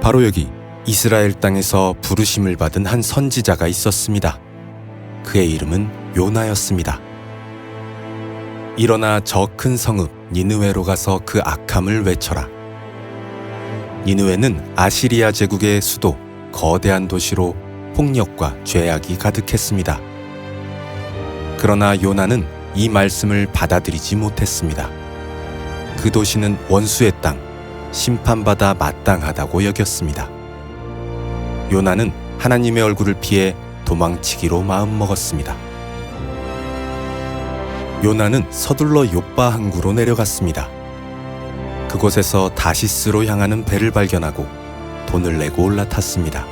바로 여기 이스라엘 땅에서 부르심을 받은 한 선지자가 있었습니다. 그의 이름은 요나였습니다. 일어나 저 큰 성읍 니느웨로 가서 그 악함을 외쳐라. 니느웨는 아시리아 제국의 수도, 거대한 도시로 폭력과 죄악이 가득했습니다. 그러나 요나는 이 말씀을 받아들이지 못했습니다. 그 도시는 원수의 땅, 심판받아 마땅하다고 여겼습니다. 요나는 하나님의 얼굴을 피해 도망치기로 마음먹었습니다. 요나는 서둘러 욥바 항구로 내려갔습니다. 그곳에서 다시스로 향하는 배를 발견하고 돈을 내고 올라탔습니다.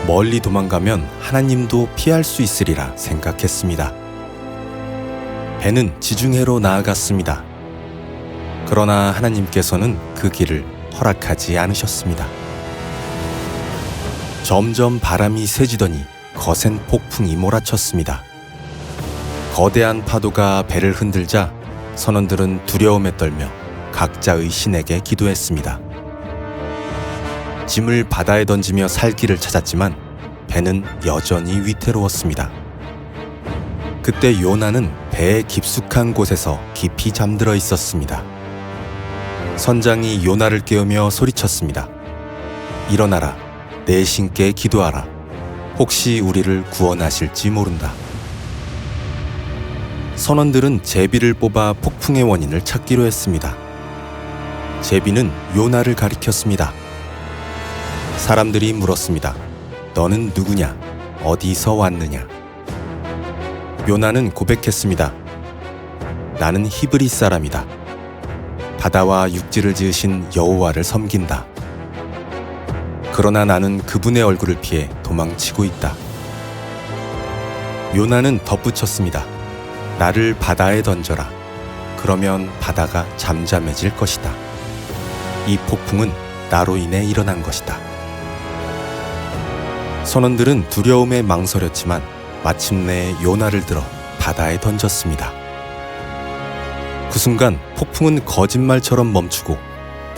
멀리 도망가면 하나님도 피할 수 있으리라 생각했습니다. 배는 지중해로 나아갔습니다. 그러나 하나님께서는 그 길을 허락하지 않으셨습니다. 점점 바람이 세지더니 거센 폭풍이 몰아쳤습니다. 거대한 파도가 배를 흔들자 선원들은 두려움에 떨며 각자의 신에게 기도했습니다. 짐을 바다에 던지며 살 길을 찾았지만 배는 여전히 위태로웠습니다. 그때 요나는 배의 깊숙한 곳에서 깊이 잠들어 있었습니다. 선장이 요나를 깨우며 소리쳤습니다. 일어나라, 내 신께 기도하라. 혹시 우리를 구원하실지 모른다. 선원들은 제비를 뽑아 폭풍의 원인을 찾기로 했습니다. 제비는 요나를 가리켰습니다. 사람들이 물었습니다. 너는 누구냐? 어디서 왔느냐? 요나는 고백했습니다. 나는 히브리 사람이다. 바다와 육지를 지으신 여호와를 섬긴다. 그러나 나는 그분의 얼굴을 피해 도망치고 있다. 요나는 덧붙였습니다. 나를 바다에 던져라. 그러면 바다가 잠잠해질 것이다. 이 폭풍은 나로 인해 일어난 것이다. 선원들은 두려움에 망설였지만 마침내 요나를 들어 바다에 던졌습니다. 그 순간 폭풍은 거짓말처럼 멈추고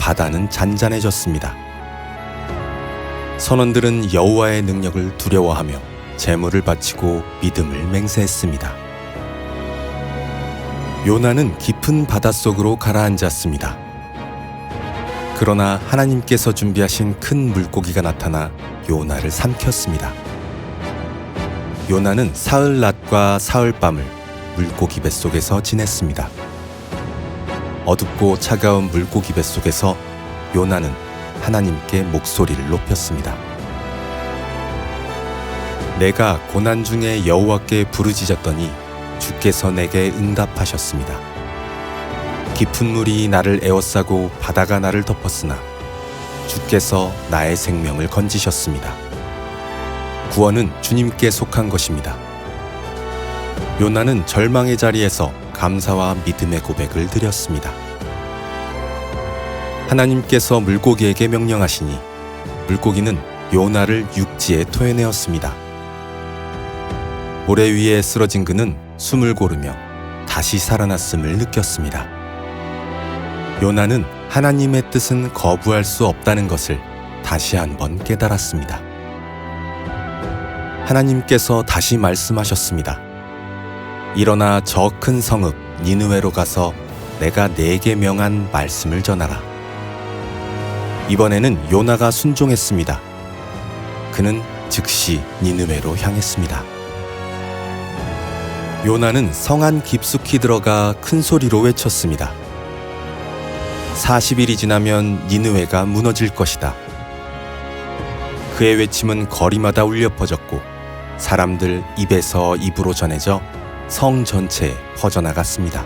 바다는 잔잔해졌습니다. 선원들은 여호와의 능력을 두려워하며 제물을 바치고 믿음을 맹세했습니다. 요나는 깊은 바닷속으로 가라앉았습니다. 그러나 하나님께서 준비하신 큰 물고기가 나타나 요나를 삼켰습니다. 요나는 사흘 낮과 사흘 밤을 물고기 뱃속에서 지냈습니다. 어둡고 차가운 물고기 뱃속에서 요나는 하나님께 목소리를 높였습니다. 내가 고난 중에 여호와께 부르짖었더니 주께서 내게 응답하셨습니다. 깊은 물이 나를 에워싸고 바다가 나를 덮었으나 주께서 나의 생명을 건지셨습니다. 구원은 주님께 속한 것입니다. 요나는 절망의 자리에서 감사와 믿음의 고백을 드렸습니다. 하나님께서 물고기에게 명령하시니 물고기는 요나를 육지에 토해내었습니다. 모래 위에 쓰러진 그는 숨을 고르며 다시 살아났음을 느꼈습니다. 요나는 하나님의 뜻은 거부할 수 없다는 것을 다시 한번 깨달았습니다. 하나님께서 다시 말씀하셨습니다. 일어나 저 큰 성읍 니느웨로 가서 내가 네게 명한 말씀을 전하라. 이번에는 요나가 순종했습니다. 그는 즉시 니느웨로 향했습니다. 요나는 성 안 깊숙이 들어가 큰 소리로 외쳤습니다. 40일이 지나면 니느웨가 무너질 것이다. 그의 외침은 거리마다 울려 퍼졌고 사람들 입에서 입으로 전해져 성 전체에 퍼져나갔습니다.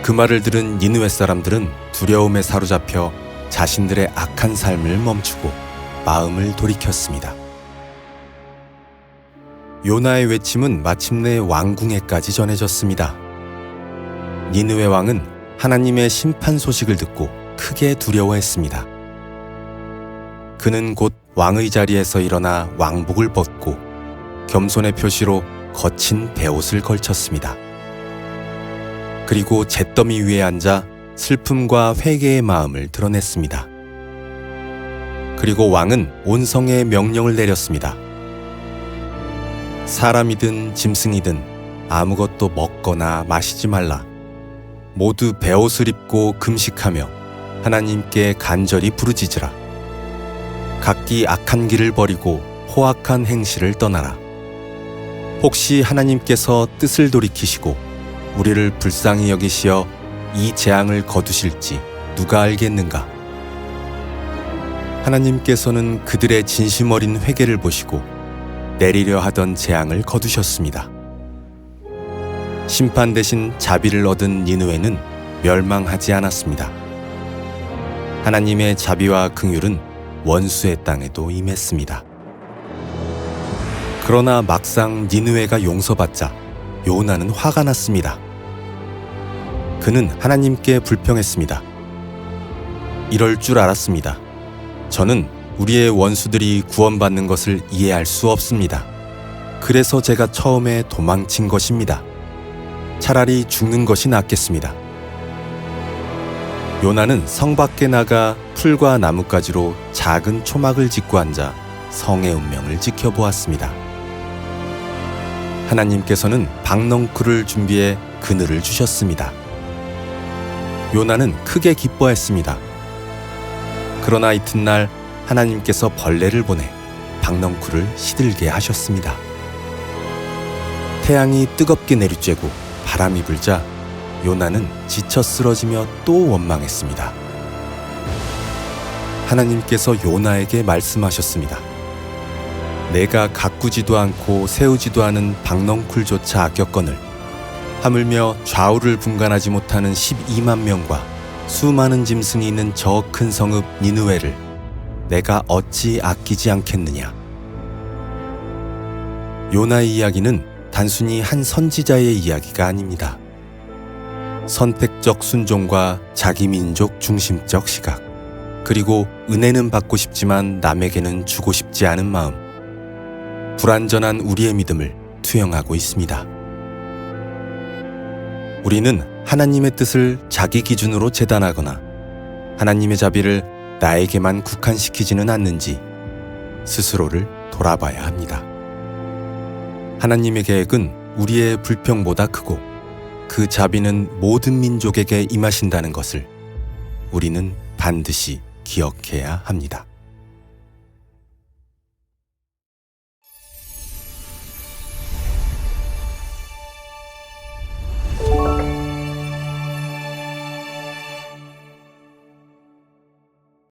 그 말을 들은 니느웨 사람들은 두려움에 사로잡혀 자신들의 악한 삶을 멈추고 마음을 돌이켰습니다. 요나의 외침은 마침내 왕궁에까지 전해졌습니다. 니느웨 왕은 하나님의 심판 소식을 듣고 크게 두려워했습니다. 그는 곧 왕의 자리에서 일어나 왕복을 벗고 겸손의 표시로 거친 베옷을 걸쳤습니다. 그리고 잿더미 위에 앉아 슬픔과 회개의 마음을 드러냈습니다. 그리고 왕은 온 성에 명령을 내렸습니다. 사람이든 짐승이든 아무것도 먹거나 마시지 말라. 모두 베옷을 입고 금식하며 하나님께 간절히 부르짖으라. 각기 악한 길을 버리고 호악한 행실을 떠나라. 혹시 하나님께서 뜻을 돌이키시고 우리를 불쌍히 여기시어 이 재앙을 거두실지 누가 알겠는가? 하나님께서는 그들의 진심 어린 회개를 보시고 내리려 하던 재앙을 거두셨습니다. 심판 대신 자비를 얻은 니느웨는 멸망하지 않았습니다. 하나님의 자비와 긍휼은 원수의 땅에도 임했습니다. 그러나 막상 니느웨가 용서받자 요나는 화가 났습니다. 그는 하나님께 불평했습니다. 이럴 줄 알았습니다. 저는 우리의 원수들이 구원받는 것을 이해할 수 없습니다. 그래서 제가 처음에 도망친 것입니다. 차라리 죽는 것이 낫겠습니다. 요나는 성 밖에 나가 풀과 나뭇가지로 작은 초막을 짓고 앉아 성의 운명을 지켜보았습니다. 하나님께서는 박넝쿨을 준비해 그늘을 주셨습니다. 요나는 크게 기뻐했습니다. 그러나 이튿날 하나님께서 벌레를 보내 박넝쿨을 시들게 하셨습니다. 태양이 뜨겁게 내리쬐고 바람이 불자 요나는 지쳐 쓰러지며 또 원망했습니다. 하나님께서 요나에게 말씀하셨습니다. 내가 가꾸지도 않고 세우지도 않은 박넝쿨조차 아꼈거늘 하물며 좌우를 분간하지 못하는 12만 명과 수많은 짐승이 있는 저 큰 성읍 니느웨를 내가 어찌 아끼지 않겠느냐. 요나의 이야기는 단순히 한 선지자의 이야기가 아닙니다. 선택적 순종과 자기 민족 중심적 시각, 그리고 은혜는 받고 싶지만 남에게는 주고 싶지 않은 마음, 불완전한 우리의 믿음을 투영하고 있습니다. 우리는 하나님의 뜻을 자기 기준으로 재단하거나 하나님의 자비를 나에게만 국한시키지는 않는지 스스로를 돌아봐야 합니다. 하나님의 계획은 우리의 불평보다 크고 그 자비는 모든 민족에게 임하신다는 것을 우리는 반드시 기억해야 합니다.